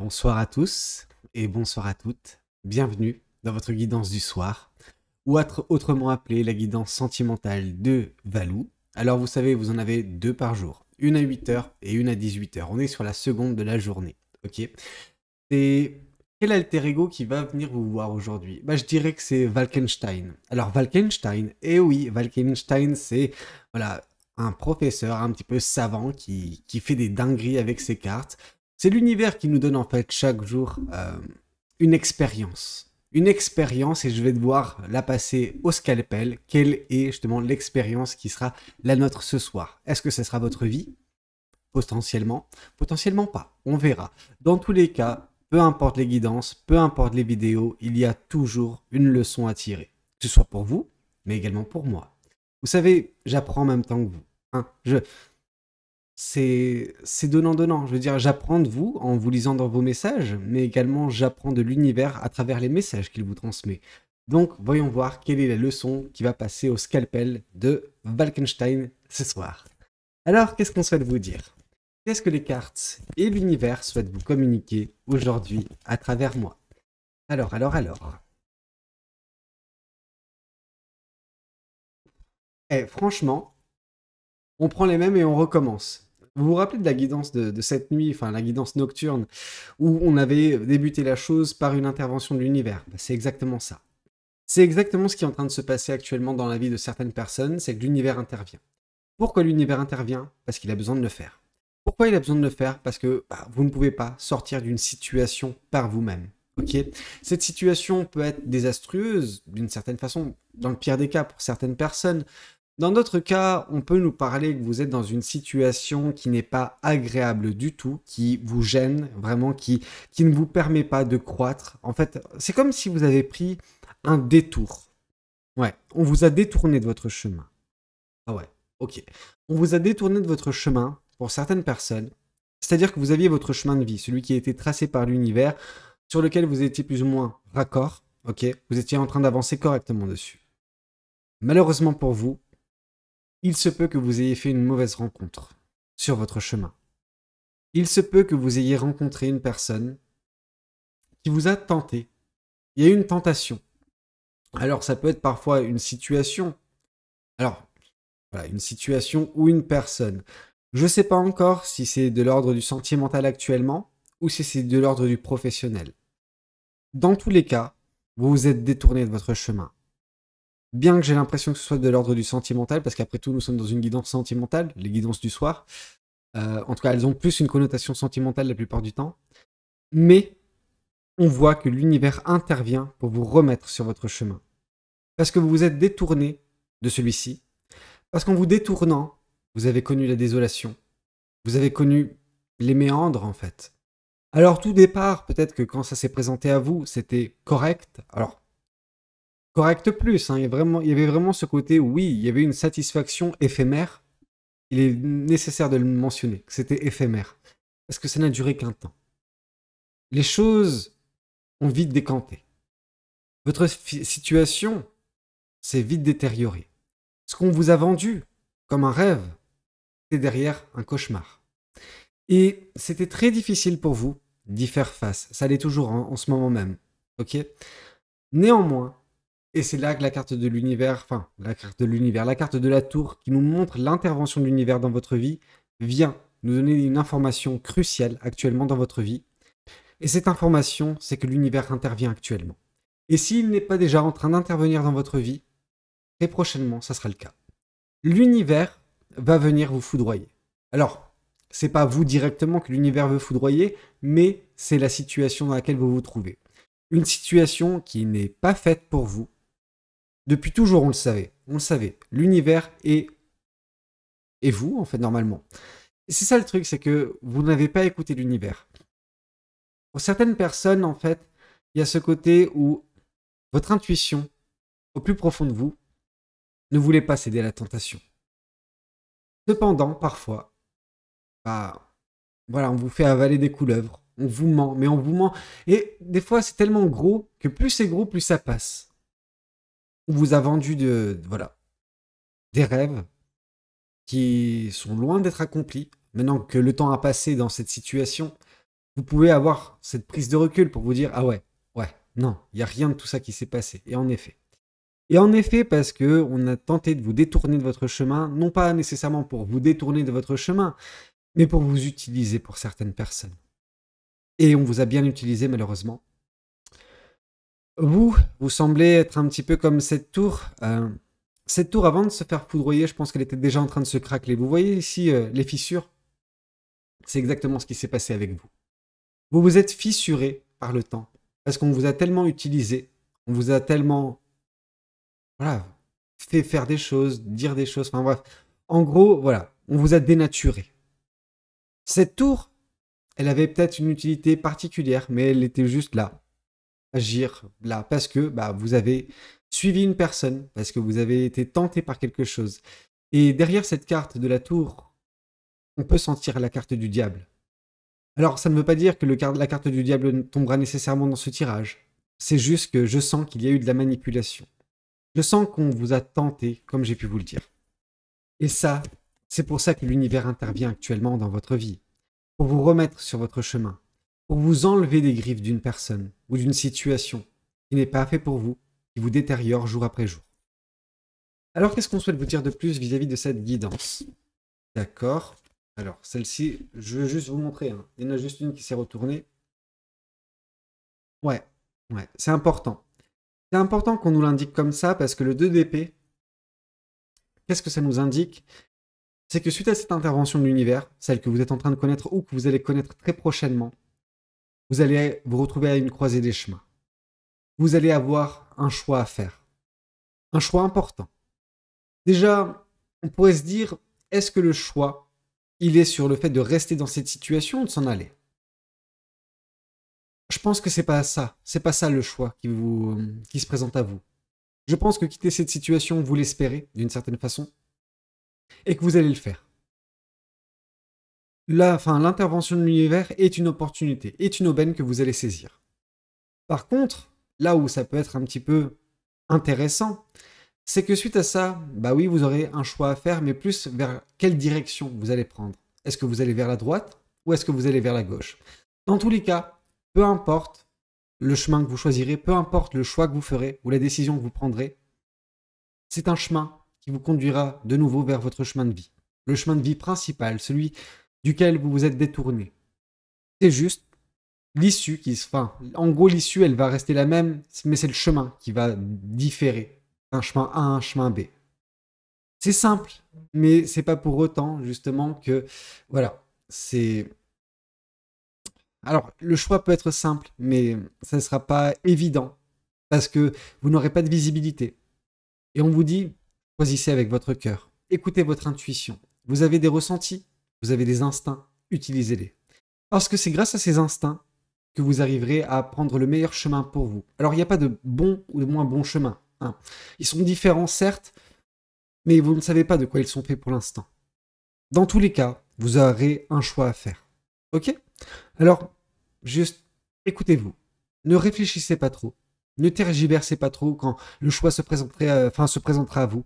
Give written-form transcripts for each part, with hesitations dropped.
Bonsoir à tous et bonsoir à toutes. Bienvenue dans votre guidance du soir, ou autrement appelée la guidance sentimentale de Valou. Alors vous savez, vous en avez deux par jour, une à 8 heures et une à 18 heures. On est sur la seconde de la journée, ok? C'est quel alter ego qui va venir vous voir aujourd'hui? Je dirais que c'est Walkenstein. Alors Walkenstein, eh oui, Walkenstein, c'est voilà, un professeur un petit peu savant qui fait des dingueries avec ses cartes. C'est l'univers qui nous donne en fait chaque jour une expérience. Une expérience et je vais devoir la passer au scalpel. Quelle est justement l'expérience qui sera la nôtre ce soir? Est-ce que ce sera votre vie? Potentiellement. Potentiellement pas. On verra. Dans tous les cas, peu importe les guidances, peu importe les vidéos, il y a toujours une leçon à tirer. Que ce soit pour vous, mais également pour moi. Vous savez, j'apprends en même temps que vous. Hein. C'est donnant-donnant. Je veux dire, j'apprends de vous en vous lisant dans vos messages, mais également j'apprends de l'univers à travers les messages qu'il vous transmet. Donc, voyons voir quelle est la leçon qui va passer au scalpel de Walkenstein ce soir. Alors, qu'est-ce qu'on souhaite vous dire? Qu'est-ce que les cartes et l'univers souhaitent vous communiquer aujourd'hui à travers moi? Alors. Franchement, on prend les mêmes et on recommence. Vous vous rappelez de la guidance de cette nuit, enfin la guidance nocturne, où on avait débuté la chose par une intervention de l'univers? C'est exactement ça. C'est exactement ce qui est en train de se passer actuellement dans la vie de certaines personnes, c'est que l'univers intervient. Pourquoi l'univers intervient? Parce qu'il a besoin de le faire. Pourquoi il a besoin de le faire? Parce que vous ne pouvez pas sortir d'une situation par vous-même. Ok. Cette situation peut être désastreuse d'une certaine façon, dans le pire des cas pour certaines personnes. Dans d'autres cas, on peut nous parler que vous êtes dans une situation qui n'est pas agréable du tout, qui vous gêne, vraiment, qui ne vous permet pas de croître. En fait, c'est comme si vous avez pris un détour. Ouais, on vous a détourné de votre chemin. Ah ouais, ok. On vous a détourné de votre chemin pour certaines personnes. C'est-à-dire que vous aviez votre chemin de vie, celui qui a été tracé par l'univers, sur lequel vous étiez plus ou moins raccord, ok? Vous étiez en train d'avancer correctement dessus. Malheureusement pour vous, il se peut que vous ayez fait une mauvaise rencontre sur votre chemin. Il se peut que vous ayez rencontré une personne qui vous a tenté. Il y a eu une tentation. Alors ça peut être parfois une situation. Alors, voilà, une situation ou une personne. Je ne sais pas encore si c'est de l'ordre du sentimental actuellement ou si c'est de l'ordre du professionnel. Dans tous les cas, vous vous êtes détourné de votre chemin. Bien que j'ai l'impression que ce soit de l'ordre du sentimental, parce qu'après tout, nous sommes dans une guidance sentimentale, les guidances du soir. En tout cas, elles ont plus une connotation sentimentale la plupart du temps. Mais on voit que l'univers intervient pour vous remettre sur votre chemin. Parce que vous vous êtes détourné de celui-ci. Parce qu'en vous détournant, vous avez connu la désolation. Vous avez connu les méandres, en fait. Alors, tout départ, peut-être que quand ça s'est présenté à vous, c'était correct. Alors, correct plus, hein. Il y avait vraiment ce côté, oui, il y avait une satisfaction éphémère. Il est nécessaire de le mentionner, que c'était éphémère. Parce que ça n'a duré qu'un temps. Les choses ont vite décanté. Votre situation s'est vite détériorée. Ce qu'on vous a vendu comme un rêve, c'est derrière un cauchemar. Et c'était très difficile pour vous d'y faire face. Ça l'est toujours en ce moment même. Ok? Néanmoins, et c'est là que la carte de l'univers, enfin, la carte de la tour qui nous montre l'intervention de l'univers dans votre vie, vient nous donner une information cruciale actuellement dans votre vie. Et cette information, c'est que l'univers intervient actuellement. Et s'il n'est pas déjà en train d'intervenir dans votre vie, très prochainement, ça sera le cas. L'univers va venir vous foudroyer. Alors, c'est pas vous directement que l'univers veut foudroyer, mais c'est la situation dans laquelle vous vous trouvez. Une situation qui n'est pas faite pour vous. Depuis toujours, on le savait. On le savait. L'univers est vous, en fait, normalement. Et c'est ça le truc, c'est que vous n'avez pas écouté l'univers. Pour certaines personnes, en fait, il y a ce côté où votre intuition, au plus profond de vous, ne voulait pas céder à la tentation. Cependant, parfois, voilà, on vous fait avaler des couleuvres, on vous ment, mais on vous ment. Et des fois, c'est tellement gros que plus c'est gros, plus ça passe. On vous a vendu voilà, des rêves qui sont loin d'être accomplis. Maintenant que le temps a passé dans cette situation, vous pouvez avoir cette prise de recul pour vous dire, ah ouais, non, il n'y a rien de tout ça qui s'est passé. Et en effet, parce que on a tenté de vous détourner de votre chemin, non pas nécessairement pour vous détourner de votre chemin, mais pour vous utiliser pour certaines personnes. Et on vous a bien utilisé malheureusement. Vous semblez être un petit peu comme cette tour. Cette tour, avant de se faire foudroyer, je pense qu'elle était déjà en train de se craqueler. Vous voyez ici les fissures? C'est exactement ce qui s'est passé avec vous. Vous vous êtes fissuré par le temps, parce qu'on vous a tellement utilisé, on vous a tellement, voilà, fait faire des choses, dire des choses, enfin bref. En gros, voilà, on vous a dénaturé. Cette tour, elle avait peut-être une utilité particulière, mais elle était juste là, agir là, parce que bah, vous avez suivi une personne, parce que vous avez été tenté par quelque chose. Et derrière cette carte de la tour, on peut sentir la carte du diable. Alors, ça ne veut pas dire que la carte du diable tombera nécessairement dans ce tirage. C'est juste que je sens qu'il y a eu de la manipulation. Je sens qu'on vous a tenté, comme j'ai pu vous le dire. Et ça, c'est pour ça que l'univers intervient actuellement dans votre vie. Pour vous remettre sur votre chemin. Pour vous enlever des griffes d'une personne ou d'une situation qui n'est pas fait pour vous, qui vous détériore jour après jour. Alors, qu'est-ce qu'on souhaite vous dire de plus vis-à-vis de cette guidance? D'accord. Alors, celle-ci, je veux juste vous montrer. Hein. Il y en a juste une qui s'est retournée. Ouais, c'est important. C'est important qu'on nous l'indique comme ça parce que le 2 d'épée, qu'est-ce que ça nous indique? C'est que suite à cette intervention de l'univers, celle que vous êtes en train de connaître ou que vous allez connaître très prochainement, vous allez vous retrouver à une croisée des chemins. Vous allez avoir un choix à faire. Un choix important. Déjà, on pourrait se dire, est-ce que le choix, il est sur le fait de rester dans cette situation ou de s'en aller? Je pense que c'est pas ça. C'est pas ça le choix qui se présente à vous. Je pense que quitter cette situation, vous l'espérez, d'une certaine façon, et que vous allez le faire. L'intervention de l'univers est une opportunité, est une aubaine que vous allez saisir. Par contre, là où ça peut être un petit peu intéressant, c'est que suite à ça, bah oui, vous aurez un choix à faire, mais plus vers quelle direction vous allez prendre. Est-ce que vous allez vers la droite ou est-ce que vous allez vers la gauche? Dans tous les cas, peu importe le chemin que vous choisirez, peu importe le choix que vous ferez ou la décision que vous prendrez, c'est un chemin qui vous conduira de nouveau vers votre chemin de vie. Le chemin de vie principal, celui duquel vous vous êtes détourné. C'est juste l'issue en gros, l'issue, elle va rester la même, mais c'est le chemin qui va différer d'un chemin A à un chemin B. C'est simple, mais c'est pas pour autant, justement, que, voilà, c'est... Alors, le choix peut être simple, mais ça ne sera pas évident, parce que vous n'aurez pas de visibilité. Et on vous dit, choisissez avec votre cœur, écoutez votre intuition. Vous avez des ressentis, vous avez des instincts, utilisez-les. Parce que c'est grâce à ces instincts que vous arriverez à prendre le meilleur chemin pour vous. Alors, il n'y a pas de bon ou de moins bon chemin. Hein. Ils sont différents, certes, mais vous ne savez pas de quoi ils sont faits pour l'instant. Dans tous les cas, vous aurez un choix à faire. Ok? Alors, juste écoutez-vous. Ne réfléchissez pas trop. Ne tergiversez pas trop quand le choix se présentera à vous.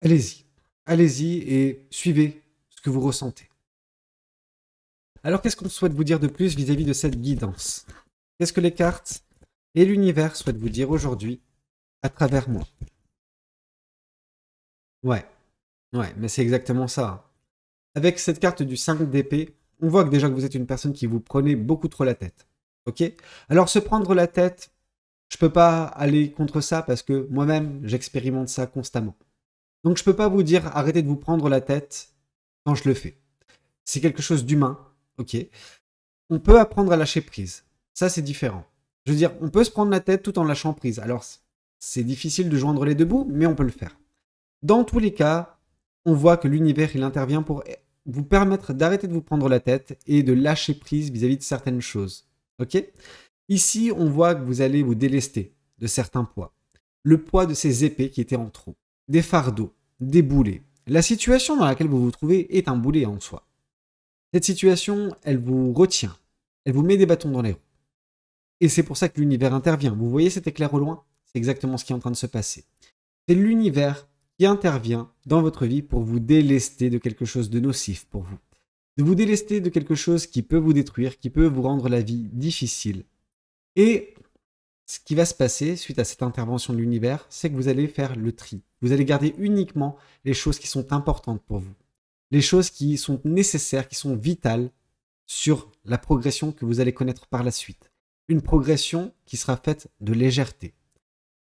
Allez-y. Allez-y et suivez ce que vous ressentez. Alors, qu'est-ce qu'on souhaite vous dire de plus vis-à-vis de cette guidance? Qu'est-ce que les cartes et l'univers souhaitent vous dire aujourd'hui à travers moi? Ouais, mais c'est exactement ça. Avec cette carte du 5 d'épée, on voit que déjà que vous êtes une personne qui vous prenez beaucoup trop la tête. Ok? Alors, se prendre la tête, je peux pas aller contre ça parce que moi-même, j'expérimente ça constamment. Donc, je peux pas vous dire arrêtez de vous prendre la tête quand je le fais. C'est quelque chose d'humain, ok? On peut apprendre à lâcher prise. Ça, c'est différent. Je veux dire, on peut se prendre la tête tout en lâchant prise. Alors, c'est difficile de joindre les deux bouts, mais on peut le faire. Dans tous les cas, on voit que l'univers, il intervient pour vous permettre d'arrêter de vous prendre la tête et de lâcher prise vis-à-vis de certaines choses. Ok? Ici, on voit que vous allez vous délester de certains poids. Le poids de ces épées qui étaient en trop. Des fardeaux, des boulets. La situation dans laquelle vous vous trouvez est un boulet en soi. Cette situation, elle vous retient. Elle vous met des bâtons dans les roues. Et c'est pour ça que l'univers intervient. Vous voyez cet éclair au loin? C'est exactement ce qui est en train de se passer. C'est l'univers qui intervient dans votre vie pour vous délester de quelque chose de nocif pour vous. de vous délester de quelque chose qui peut vous détruire, qui peut vous rendre la vie difficile. Et ce qui va se passer suite à cette intervention de l'univers, c'est que vous allez faire le tri. Vous allez garder uniquement les choses qui sont importantes pour vous. Les choses qui sont nécessaires, qui sont vitales sur la progression que vous allez connaître par la suite. Une progression qui sera faite de légèreté.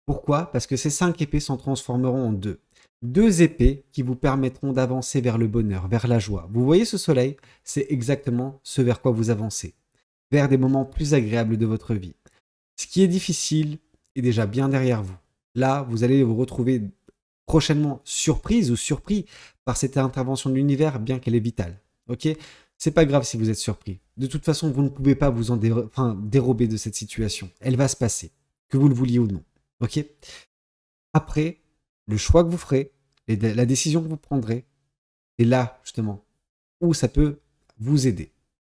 Pourquoi? Parce que ces 5 épées s'en transformeront en 2. 2 épées qui vous permettront d'avancer vers le bonheur, vers la joie. Vous voyez ce soleil? C'est exactement ce vers quoi vous avancez. Vers des moments plus agréables de votre vie. Ce qui est difficile est déjà bien derrière vous. Là, vous allez vous retrouver prochainement surprise ou surpris par cette intervention de l'univers, bien qu'elle est vitale. Ok? C'est pas grave si vous êtes surpris. De toute façon, vous ne pouvez pas vous en dérober de cette situation. Elle va se passer, que vous le vouliez ou non. Ok? Après, le choix que vous ferez, la décision que vous prendrez, c'est là, justement, où ça peut vous aider.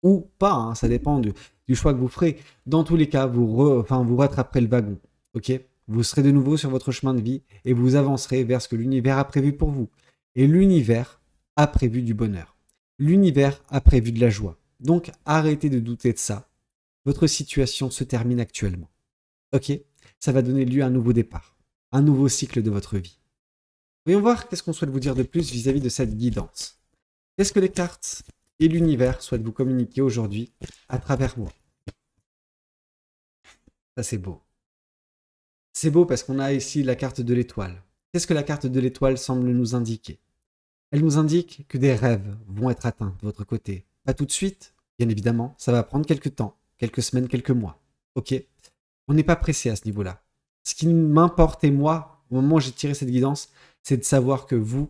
Ou pas, hein, ça dépend du choix que vous ferez. Dans tous les cas, vous rattraperez le wagon. Ok? Vous serez de nouveau sur votre chemin de vie et vous avancerez vers ce que l'univers a prévu pour vous. Et l'univers a prévu du bonheur. L'univers a prévu de la joie. Donc arrêtez de douter de ça. Votre situation se termine actuellement. Ok? Ça va donner lieu à un nouveau départ, un nouveau cycle de votre vie. Voyons voir qu'est-ce qu'on souhaite vous dire de plus vis-à-vis de cette guidance. Qu'est-ce que les cartes et l'univers souhaitent vous communiquer aujourd'hui à travers moi? Ça c'est beau. C'est beau parce qu'on a ici la carte de l'étoile. Qu'est-ce que la carte de l'étoile semble nous indiquer? Elle nous indique que des rêves vont être atteints de votre côté. Pas tout de suite, bien évidemment, ça va prendre quelques temps, quelques semaines, quelques mois. Ok? On n'est pas pressé à ce niveau-là. Ce qui m'importe, et moi, au moment où j'ai tiré cette guidance, c'est de savoir que vous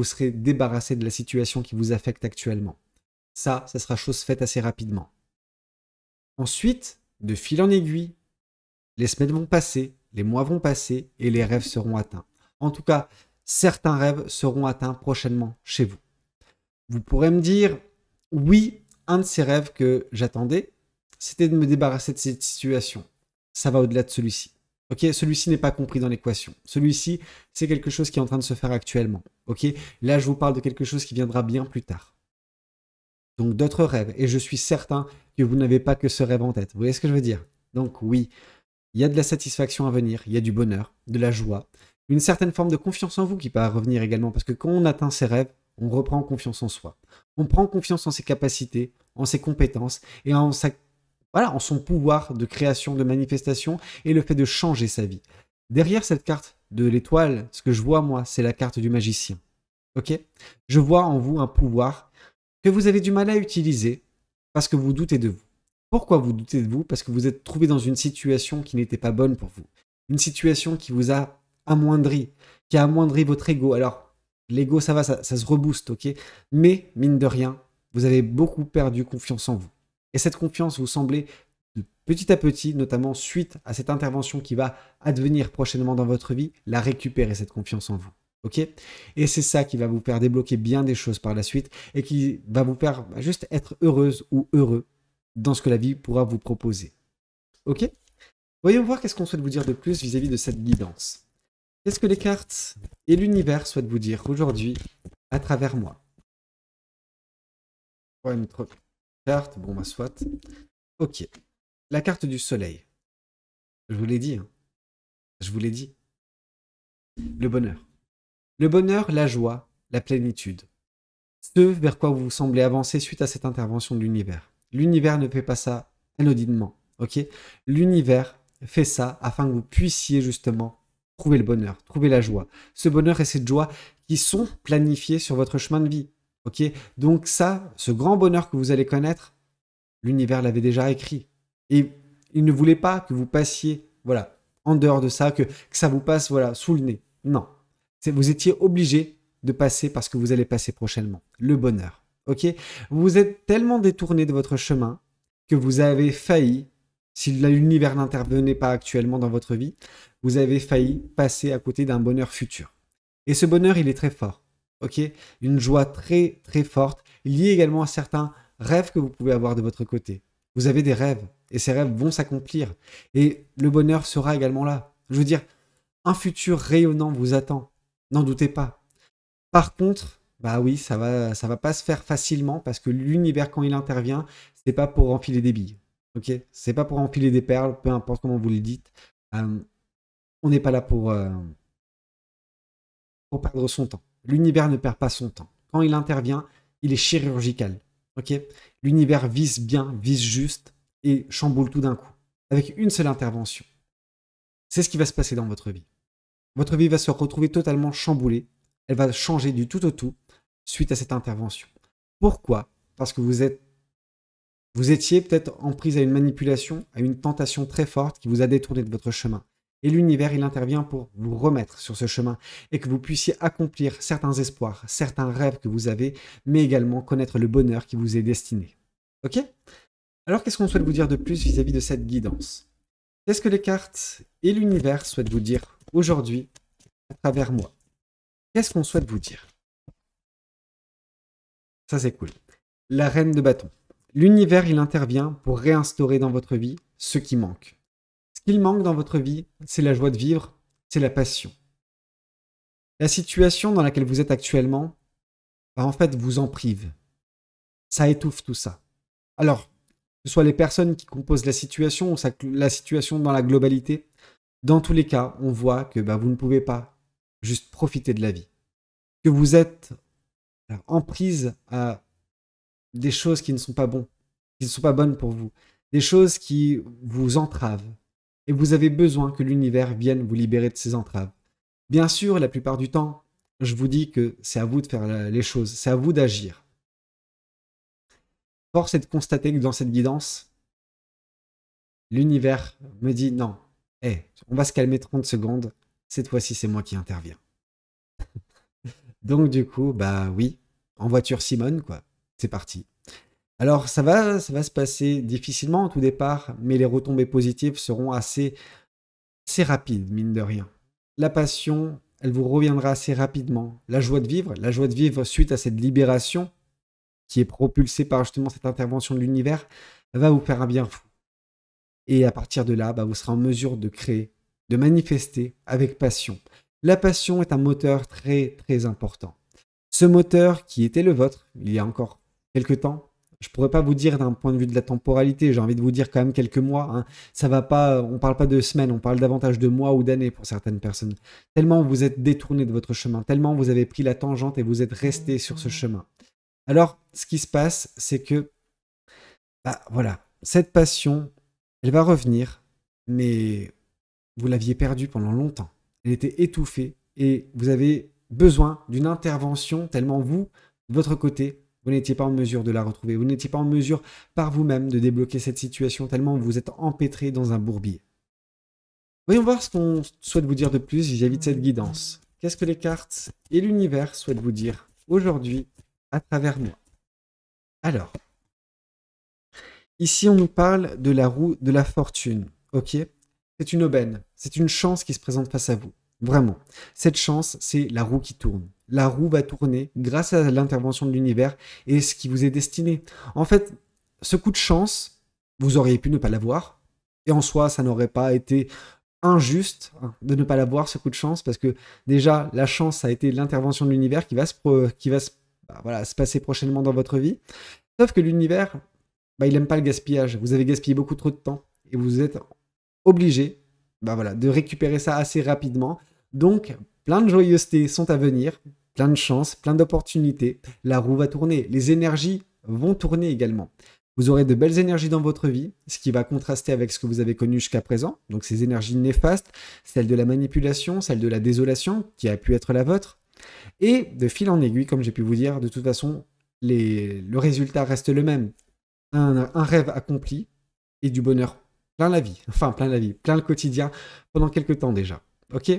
serez débarrassé de la situation qui vous affecte actuellement. Ça sera chose faite assez rapidement. Ensuite, de fil en aiguille, les semaines vont passer, les mois vont passer et les rêves seront atteints. En tout cas, certains rêves seront atteints prochainement chez vous. Vous pourrez me dire, oui, un de ces rêves que j'attendais, c'était de me débarrasser de cette situation. Ça va au-delà de celui-ci. Ok, celui-ci n'est pas compris dans l'équation. Celui-ci, c'est quelque chose qui est en train de se faire actuellement. Ok, là, je vous parle de quelque chose qui viendra bien plus tard. Donc, d'autres rêves. Et je suis certain que vous n'avez pas que ce rêve en tête. Vous voyez ce que je veux dire? Donc, oui, il y a de la satisfaction à venir, il y a du bonheur, de la joie, une certaine forme de confiance en vous qui va revenir également. Parce que quand on atteint ses rêves, on reprend confiance en soi. On prend confiance en ses capacités, en ses compétences et en son pouvoir de création, de manifestation et le fait de changer sa vie. Derrière cette carte de l'étoile, ce que je vois moi, c'est la carte du magicien. Ok? Je vois en vous un pouvoir que vous avez du mal à utiliser parce que vous doutez de vous. Pourquoi vous doutez de vous? Parce que vous êtes trouvé dans une situation qui n'était pas bonne pour vous. Une situation qui vous a amoindri, qui a amoindri votre ego. Alors, l'ego, ça va, ça se rebooste, ok? Mais, mine de rien, vous avez beaucoup perdu confiance en vous. Et cette confiance, vous semblez, de petit à petit, notamment suite à cette intervention qui va advenir prochainement dans votre vie, la récupérer, cette confiance en vous. Ok? Et c'est ça qui va vous faire débloquer bien des choses par la suite et qui va vous faire juste être heureuse ou heureux dans ce que la vie pourra vous proposer. Ok? Voyons voir qu'est-ce qu'on souhaite vous dire de plus vis-à-vis de cette guidance. Qu'est-ce que les cartes et l'univers souhaitent vous dire aujourd'hui à travers moi? Ouais, une carte, bon, bah soit. Ok. La carte du soleil. Je vous l'ai dit. Hein. Je vous l'ai dit. Le bonheur. Le bonheur, la joie, la plénitude. Ce vers quoi vous semblez avancer suite à cette intervention de l'univers. L'univers ne fait pas ça anodinement. Ok? L'univers fait ça afin que vous puissiez justement trouver le bonheur, trouver la joie. Ce bonheur et cette joie qui sont planifiés sur votre chemin de vie. Ok? Donc ça, ce grand bonheur que vous allez connaître, l'univers l'avait déjà écrit. Et il ne voulait pas que vous passiez, voilà, en dehors de ça, que ça vous passe, voilà, sous le nez. Non. Vous étiez obligé de passer parce que vous allez passer prochainement. Le bonheur. Ok? Vous êtes tellement détourné de votre chemin que vous avez failli, si l'univers n'intervenait pas actuellement dans votre vie, vous avez failli passer à côté d'un bonheur futur. Et ce bonheur, il est très fort. Ok? Une joie très, très forte, liée également à certains rêves que vous pouvez avoir de votre côté. Vous avez des rêves, et ces rêves vont s'accomplir. Et le bonheur sera également là. Je veux dire, un futur rayonnant vous attend. N'en doutez pas. Par contre, Bah oui, ça va pas se faire facilement parce que l'univers, quand il intervient, c'est pas pour enfiler des billes. Ok? C'est pas pour enfiler des perles, peu importe comment vous le dites. Euh, on n'est pas là pour perdre son temps. L'univers ne perd pas son temps. Quand il intervient, il est chirurgical. Ok? L'univers vise bien, vise juste et chamboule tout d'un coup. Avec une seule intervention. C'est ce qui va se passer dans votre vie. Votre vie va se retrouver totalement chamboulée. Elle va changer du tout au tout suite à cette intervention. Pourquoi? Parce que vous étiez peut-être en prise à une manipulation, à une tentation très forte qui vous a détourné de votre chemin. Et l'univers, il intervient pour vous remettre sur ce chemin et que vous puissiez accomplir certains espoirs, certains rêves que vous avez, mais également connaître le bonheur qui vous est destiné. Ok? Alors, qu'est-ce qu'on souhaite vous dire de plus vis-à-vis de cette guidance? Qu'est-ce que les cartes et l'univers souhaitent vous dire aujourd'hui à travers moi? Qu'est-ce qu'on souhaite vous dire? Ça, c'est cool. La reine de bâton. L'univers, il intervient pour réinstaurer dans votre vie ce qui manque. Ce qu'il manque dans votre vie, c'est la joie de vivre, c'est la passion. La situation dans laquelle vous êtes actuellement, bah, en fait, vous en prive. Ça étouffe tout ça. Alors, que ce soit les personnes qui composent la situation ou la situation dans la globalité, dans tous les cas, on voit que bah, vous ne pouvez pas juste profiter de la vie. Que vous êtes en prise à des choses qui ne sont pas bonnes, qui ne sont pas bonnes pour vous, des choses qui vous entravent. Et vous avez besoin que l'univers vienne vous libérer de ces entraves. Bien sûr, la plupart du temps, je vous dis que c'est à vous de faire les choses, c'est à vous d'agir. Force est de constater que dans cette guidance, l'univers me dit non, on va se calmer 30 secondes, cette fois-ci c'est moi qui interviens. Donc du coup, bah oui, en voiture Simone, quoi, c'est parti. Alors ça va se passer difficilement au tout départ, mais les retombées positives seront assez rapides, mine de rien. La passion, elle vous reviendra assez rapidement. La joie de vivre suite à cette libération qui est propulsée par justement cette intervention de l'univers, va vous faire un bien fou. Et à partir de là, bah, vous serez en mesure de créer, de manifester avec passion. La passion est un moteur très très important. Ce moteur qui était le vôtre il y a encore quelques temps, je pourrais pas vous dire d'un point de vue de la temporalité, j'ai envie de vous dire quand même quelques mois. Hein. Ça va pas, on parle pas de semaines, on parle davantage de mois ou d'années pour certaines personnes. Tellement vous êtes détourné de votre chemin, tellement vous avez pris la tangente et vous êtes resté sur ce chemin. Alors, ce qui se passe, c'est que, bah voilà, cette passion, elle va revenir, mais vous l'aviez perdue pendant longtemps. Elle était étouffée et vous avez besoin d'une intervention tellement vous, de votre côté, vous n'étiez pas en mesure de la retrouver. Vous n'étiez pas en mesure par vous-même de débloquer cette situation tellement vous êtes empêtré dans un bourbier. Voyons voir ce qu'on souhaite vous dire de plus vis-à-vis de cette guidance. Qu'est-ce que les cartes et l'univers souhaitent vous dire aujourd'hui à travers moi? Alors, ici on nous parle de la roue de la fortune, ok? C'est une aubaine, c'est une chance qui se présente face à vous. Vraiment. Cette chance, c'est la roue qui tourne. La roue va tourner grâce à l'intervention de l'univers et ce qui vous est destiné. En fait, ce coup de chance, vous auriez pu ne pas l'avoir. Et en soi, ça n'aurait pas été injuste de ne pas l'avoir, ce coup de chance, parce que déjà, la chance a été l'intervention de l'univers qui va se passer prochainement dans votre vie. Sauf que l'univers, bah, il n'aime pas le gaspillage. Vous avez gaspillé beaucoup trop de temps et vous êtes obligé de récupérer ça assez rapidement. Donc, plein de joyeusetés sont à venir, plein de chances, plein d'opportunités. La roue va tourner, les énergies vont tourner également. Vous aurez de belles énergies dans votre vie, ce qui va contraster avec ce que vous avez connu jusqu'à présent. Donc ces énergies néfastes, celle de la manipulation, celle de la désolation, qui a pu être la vôtre. Et de fil en aiguille, comme j'ai pu vous dire, de toute façon, le résultat reste le même. Un rêve accompli et du bonheur plein la vie, plein le quotidien, pendant quelques temps déjà, ok?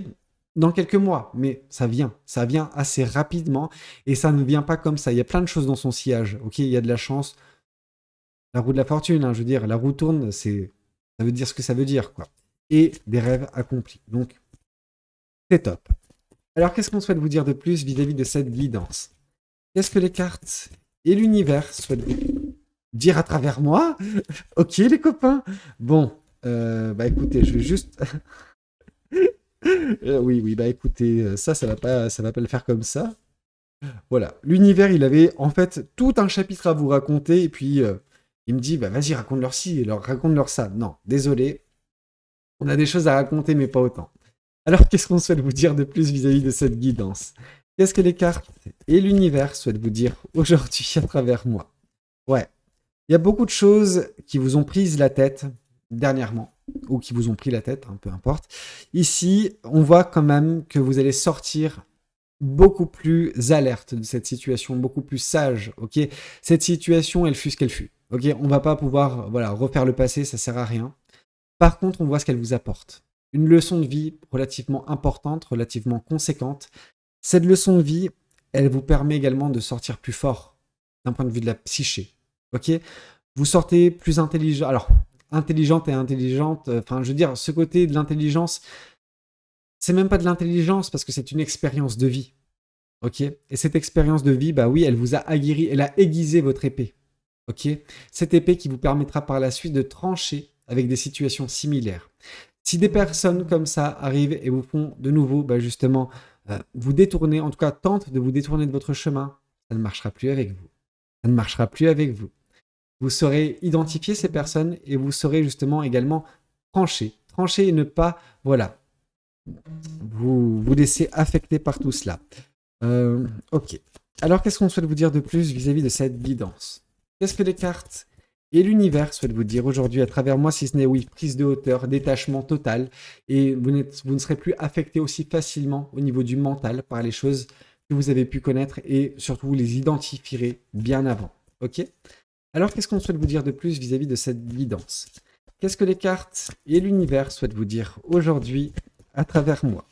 Dans quelques mois, mais ça vient assez rapidement, et ça ne vient pas comme ça, il y a plein de choses dans son sillage, ok? Il y a de la chance, la roue de la fortune, hein, je veux dire, la roue tourne, ça veut dire ce que ça veut dire, quoi. Et des rêves accomplis, donc c'est top. Alors qu'est-ce qu'on souhaite vous dire de plus vis-à-vis de cette guidance? Qu'est-ce que les cartes et l'univers souhaitent vous dire à travers moi? Ok les copains. Bon, écoutez, je vais juste... oui, bah écoutez, ça va pas le faire comme ça. Voilà. L'univers, il avait en fait tout un chapitre à vous raconter, et puis il me dit, bah vas-y, raconte-leur ci, raconte-leur ça. Non, désolé, on a des choses à raconter, mais pas autant. Alors, qu'est-ce qu'on souhaite vous dire de plus vis-à-vis de cette guidance? Qu'est-ce que les cartes et l'univers souhaitent vous dire aujourd'hui à travers moi? Ouais, il y a beaucoup de choses qui vous ont pris la tête dernièrement, ou qui vous ont pris la tête, hein, peu importe. Ici, on voit quand même que vous allez sortir beaucoup plus alerte de cette situation, beaucoup plus sage, ok? Cette situation, elle fut ce qu'elle fut, ok? On va pas pouvoir, voilà, refaire le passé, ça sert à rien. Par contre, on voit ce qu'elle vous apporte. Une leçon de vie relativement importante, relativement conséquente. Cette leçon de vie, elle vous permet également de sortir plus fort d'un point de vue de la psyché, ok? Vous sortez plus intelligent. Alors, intelligente et intelligente, enfin, je veux dire, ce côté de l'intelligence, c'est même pas de l'intelligence parce que c'est une expérience de vie. Ok. Et cette expérience de vie, bah oui, elle vous a aguerri, elle a aiguisé votre épée. Ok. Cette épée qui vous permettra par la suite de trancher avec des situations similaires. Si des personnes comme ça arrivent et vous font de nouveau, bah justement, vous détourner, en tout cas tentent de vous détourner de votre chemin, ça ne marchera plus avec vous. Ça ne marchera plus avec vous. Vous saurez identifier ces personnes et vous saurez justement également trancher. Trancher et ne pas, voilà, vous laisser affecter par tout cela. Ok. Alors, qu'est-ce qu'on souhaite vous dire de plus vis-à-vis de cette guidance? Qu'est-ce que les cartes et l'univers souhaitent vous dire aujourd'hui à travers moi, si ce n'est, oui, prise de hauteur, détachement total, et vous ne serez plus affecté aussi facilement au niveau du mental par les choses que vous avez pu connaître, et surtout, vous les identifierez bien avant. Ok? Alors, qu'est-ce qu'on souhaite vous dire de plus vis-à-vis de cette guidance? Qu'est-ce que les cartes et l'univers souhaitent vous dire aujourd'hui à travers moi?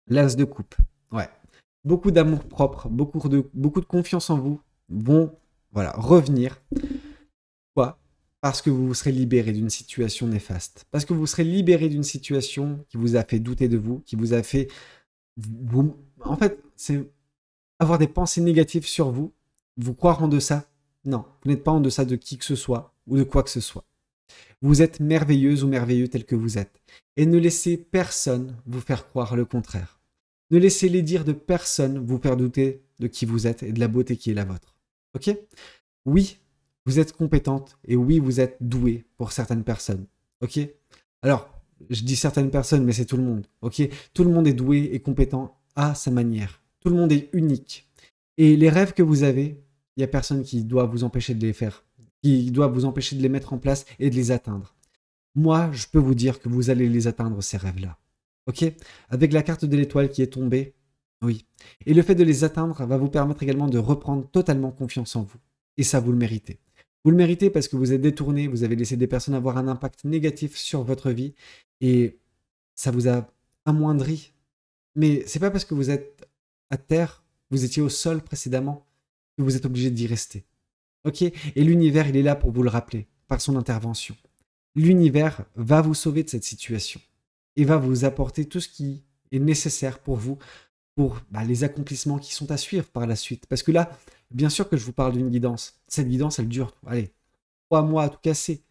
L'as de coupe. Ouais. Beaucoup d'amour propre, beaucoup de confiance en vous vont, voilà, revenir. Pourquoi? Parce que vous vous serez libéré d'une situation néfaste. Parce que vous serez libéré d'une situation qui vous a fait douter de vous, qui vous a fait... en fait, c'est avoir des pensées négatives sur vous, vous croire en deçà. Non, vous n'êtes pas en deçà de qui que ce soit ou de quoi que ce soit. Vous êtes merveilleuse ou merveilleux tel que vous êtes. Et ne laissez personne vous faire croire le contraire. Ne laissez les dires de personne vous faire douter de qui vous êtes et de la beauté qui est la vôtre. Ok? Oui, vous êtes compétente et oui, vous êtes douée pour certaines personnes. Ok? Alors, je dis certaines personnes, mais c'est tout le monde. Ok? Tout le monde est doué et compétent à sa manière. Tout le monde est unique. Et les rêves que vous avez, il n'y a personne qui doit vous empêcher de les faire, qui doit vous empêcher de les mettre en place et de les atteindre. Moi, je peux vous dire que vous allez les atteindre, ces rêves-là. Ok? Avec la carte de l'étoile qui est tombée, oui. Et le fait de les atteindre va vous permettre également de reprendre totalement confiance en vous. Et ça, vous le méritez. Vous le méritez parce que vous êtes détourné, vous avez laissé des personnes avoir un impact négatif sur votre vie et ça vous a amoindri. Mais c'est pas parce que vous êtes à terre, vous étiez au sol précédemment, que vous êtes obligé d'y rester. Ok? Et l'univers, il est là pour vous le rappeler, par son intervention. L'univers va vous sauver de cette situation et va vous apporter tout ce qui est nécessaire pour vous, pour les accomplissements qui sont à suivre par la suite. Parce que là, bien sûr que je vous parle d'une guidance. Cette guidance, elle dure, allez, 3 mois à tout casser.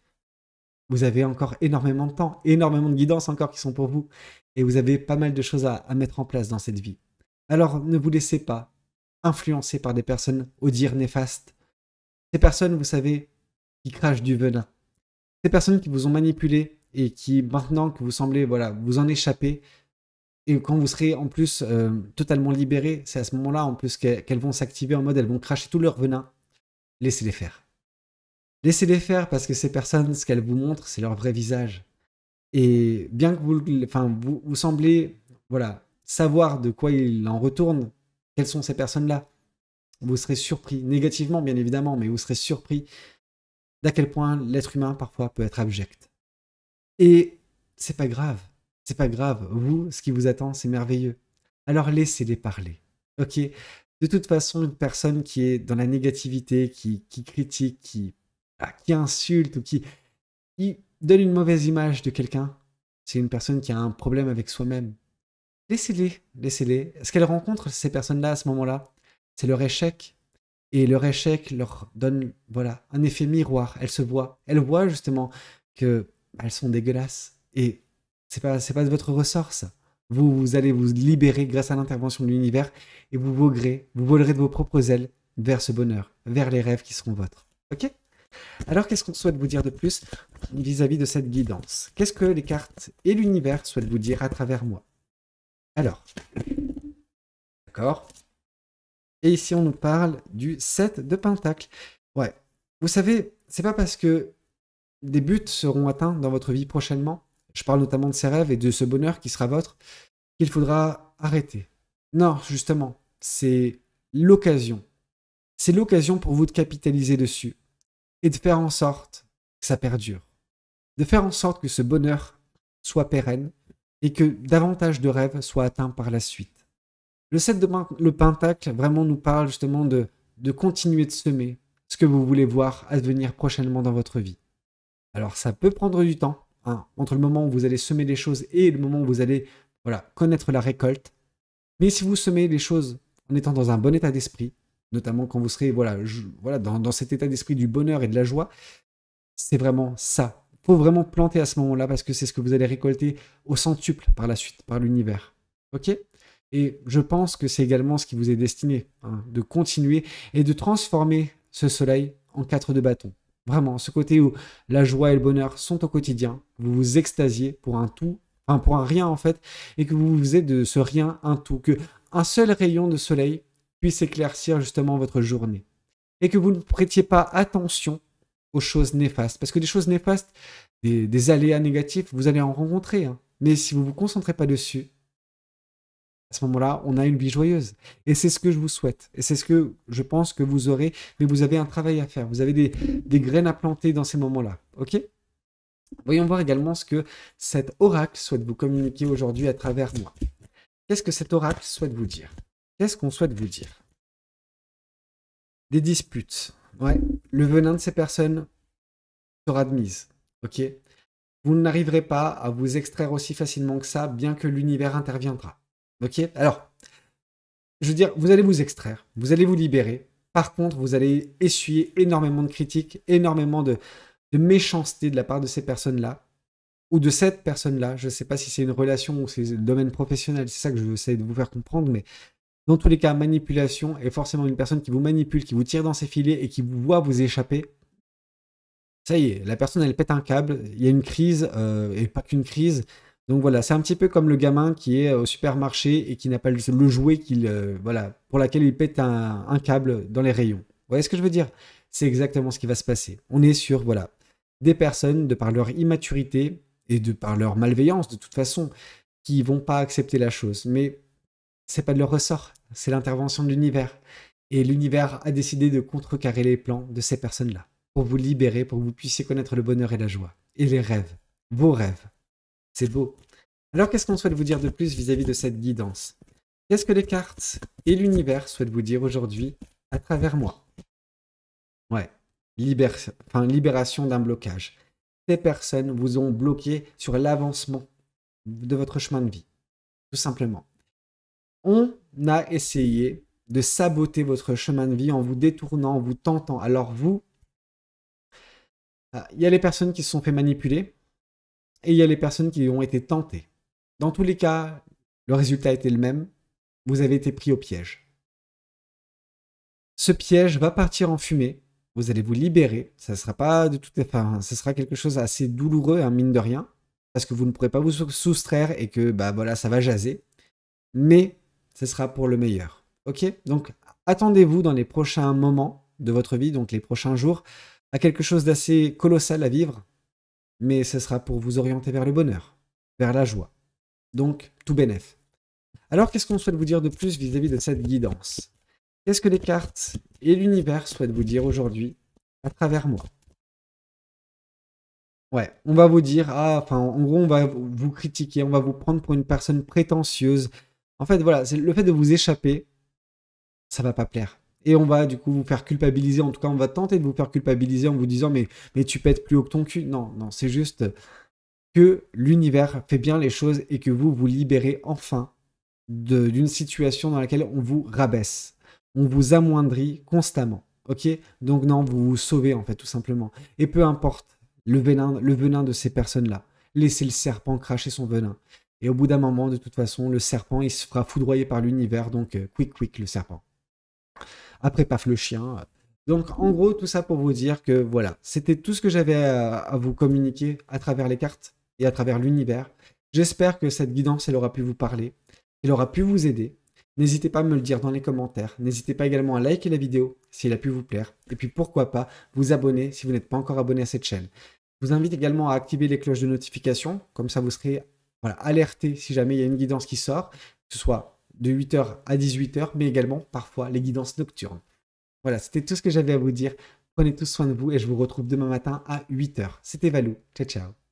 Vous avez encore énormément de temps, énormément de guidances encore qui sont pour vous. Et vous avez pas mal de choses à mettre en place dans cette vie. Alors, ne vous laissez pas influencer par des personnes aux dires néfastes. Ces personnes, vous savez, qui crachent du venin. Ces personnes qui vous ont manipulé et qui, maintenant que vous semblez voilà, vous en échapper, et quand vous serez en plus totalement libéré, c'est à ce moment-là en plus qu'elles vont s'activer en mode elles vont cracher tout leur venin. Laissez-les faire. Laissez-les faire parce que ces personnes, ce qu'elles vous montrent, c'est leur vrai visage. Et bien que vous semblez voilà, savoir de quoi il en retourne, quelles sont ces personnes-là, vous serez surpris, négativement bien évidemment, mais vous serez surpris d'à quel point l'être humain parfois peut être abject. Et c'est pas grave. C'est pas grave. Vous, ce qui vous attend, c'est merveilleux. Alors laissez-les parler. Ok? De toute façon, une personne qui est dans la négativité, qui critique, qui insulte ou qui donne une mauvaise image de quelqu'un, c'est une personne qui a un problème avec soi-même. Laissez-les, laissez-les. Ce qu'elles rencontrent, ces personnes-là, à ce moment-là, c'est leur échec. Et leur échec leur donne, voilà, un effet miroir. Elles se voient. Elles voient justement que elles sont dégueulasses. Et c'est pas de votre ressort, ça. Vous allez vous libérer grâce à l'intervention de l'univers et vous volerez de vos propres ailes vers ce bonheur, vers les rêves qui seront vôtres. Ok? Alors, qu'est-ce qu'on souhaite vous dire de plus vis-à-vis de cette guidance? Qu'est-ce que les cartes et l'univers souhaitent vous dire à travers moi? Alors, d'accord. Et ici, on nous parle du 7 de Pentacle. Ouais, vous savez, c'est pas parce que des buts seront atteints dans votre vie prochainement, je parle notamment de ces rêves et de ce bonheur qui sera vôtre, qu'il faudra arrêter. Non, justement, c'est l'occasion. C'est l'occasion pour vous de capitaliser dessus et de faire en sorte que ça perdure. De faire en sorte que ce bonheur soit pérenne et que davantage de rêves soient atteints par la suite. Le 7 de le Pentacle vraiment nous parle justement de continuer de semer ce que vous voulez voir advenir prochainement dans votre vie. Alors ça peut prendre du temps, hein, entre le moment où vous allez semer les choses et le moment où vous allez connaître la récolte. Mais si vous semez les choses en étant dans un bon état d'esprit, notamment quand vous serez dans cet état d'esprit du bonheur et de la joie, c'est vraiment ça. Il faut vraiment planter à ce moment-là parce que c'est ce que vous allez récolter au centuple par la suite, par l'univers. Ok? Et je pense que c'est également ce qui vous est destiné, hein, de continuer et de transformer ce soleil en 4 de bâton. Vraiment, ce côté où la joie et le bonheur sont au quotidien, vous vous extasiez pour un tout, enfin pour un rien en fait, et que vous faisiez de ce rien un tout, que un seul rayon de soleil puisse éclaircir justement votre journée. Et que vous ne prêtiez pas attention aux choses néfastes. Parce que des choses néfastes, des aléas négatifs, vous allez en rencontrer. Hein. Mais si vous ne vous concentrez pas dessus, à ce moment-là, on a une vie joyeuse. Et c'est ce que je vous souhaite. Et c'est ce que je pense que vous aurez. Mais vous avez un travail à faire. Vous avez des graines à planter dans ces moments-là. OK? Voyons voir également ce que cet oracle souhaite vous communiquer aujourd'hui à travers moi. Qu'est-ce que cet oracle souhaite vous dire? Qu'est-ce qu'on souhaite vous dire? Des disputes. Ouais. Le venin de ces personnes sera de mise. OK? Vous n'arriverez pas à vous extraire aussi facilement que ça, bien que l'univers interviendra. Ok? Alors, je veux dire, vous allez vous extraire, vous allez vous libérer. Par contre, vous allez essuyer énormément de critiques, énormément de méchanceté de la part de ces personnes-là, ou de cette personne-là. Je ne sais pas si c'est une relation ou c'est le domaine professionnel, c'est ça que je veux essayer de vous faire comprendre, mais dans tous les cas, manipulation est forcément une personne qui vous manipule, qui vous tire dans ses filets et qui vous voit vous échapper. Ça y est, la personne, elle pète un câble, il y a une crise, et pas qu'une crise. Donc voilà, c'est un petit peu comme le gamin qui est au supermarché et qui n'a pas le jouet pour laquelle il pète un câble dans les rayons. Vous voyez ce que je veux dire? C'est exactement ce qui va se passer. On est sur des personnes, de par leur immaturité et de par leur malveillance, de toute façon, qui vont pas accepter la chose. Mais c'est pas de leur ressort, c'est l'intervention de l'univers. Et l'univers a décidé de contrecarrer les plans de ces personnes-là, pour vous libérer, pour que vous puissiez connaître le bonheur et la joie. Et les rêves, vos rêves. C'est beau. Alors, qu'est-ce qu'on souhaite vous dire de plus vis-à-vis de cette guidance? Qu'est-ce que les cartes et l'univers souhaitent vous dire aujourd'hui à travers moi? Ouais, libération d'un blocage. Ces personnes vous ont bloqué sur l'avancement de votre chemin de vie, tout simplement. On a essayé de saboter votre chemin de vie en vous détournant, en vous tentant. Alors vous, il y a les personnes qui se sont fait manipuler, et il y a les personnes qui ont été tentées. Dans tous les cas, le résultat était le même. Vous avez été pris au piège. Ce piège va partir en fumée. Vous allez vous libérer. Ça sera pas de tout, enfin, ce sera quelque chose d'assez douloureux, hein, mine de rien, parce que vous ne pourrez pas vous soustraire et que ça va jaser. Mais ce sera pour le meilleur. Ok? Donc attendez-vous dans les prochains moments de votre vie, donc les prochains jours, à quelque chose d'assez colossal à vivre. Mais ce sera pour vous orienter vers le bonheur, vers la joie. Donc, tout bénef. Alors, qu'est-ce qu'on souhaite vous dire de plus vis-à-vis de cette guidance? Qu'est-ce que les cartes et l'univers souhaitent vous dire aujourd'hui à travers moi? Ouais, on va vous dire, en gros, on va vous critiquer, on va vous prendre pour une personne prétentieuse. En fait, voilà, c'est le fait de vous échapper, ça va pas plaire. Et on va du coup vous faire culpabiliser, en tout cas on va tenter de vous faire culpabiliser en vous disant mais tu pètes plus haut que ton cul. Non, c'est juste que l'univers fait bien les choses et que vous vous libérez enfin d'une situation dans laquelle on vous rabaisse. On vous amoindrit constamment. Ok? Donc non, vous vous sauvez en fait tout simplement. Et peu importe le venin de ces personnes-là. Laissez le serpent cracher son venin. Et au bout d'un moment, de toute façon, le serpent, il se fera foudroyer par l'univers, donc quick, le serpent. Après, paf, le chien. Donc, en gros, tout ça pour vous dire que voilà, c'était tout ce que j'avais à vous communiquer à travers les cartes et à travers l'univers. J'espère que cette guidance, elle aura pu vous parler, elle aura pu vous aider. N'hésitez pas à me le dire dans les commentaires. N'hésitez pas également à liker la vidéo si elle a pu vous plaire. Et puis pourquoi pas vous abonner si vous n'êtes pas encore abonné à cette chaîne. Je vous invite également à activer les cloches de notification. Comme ça, vous serez alerté si jamais il y a une guidance qui sort, que ce soit de 8h à 18h, mais également parfois les guidances nocturnes. Voilà, c'était tout ce que j'avais à vous dire. Prenez tous soin de vous et je vous retrouve demain matin à 8h. C'était Valou. Ciao, ciao.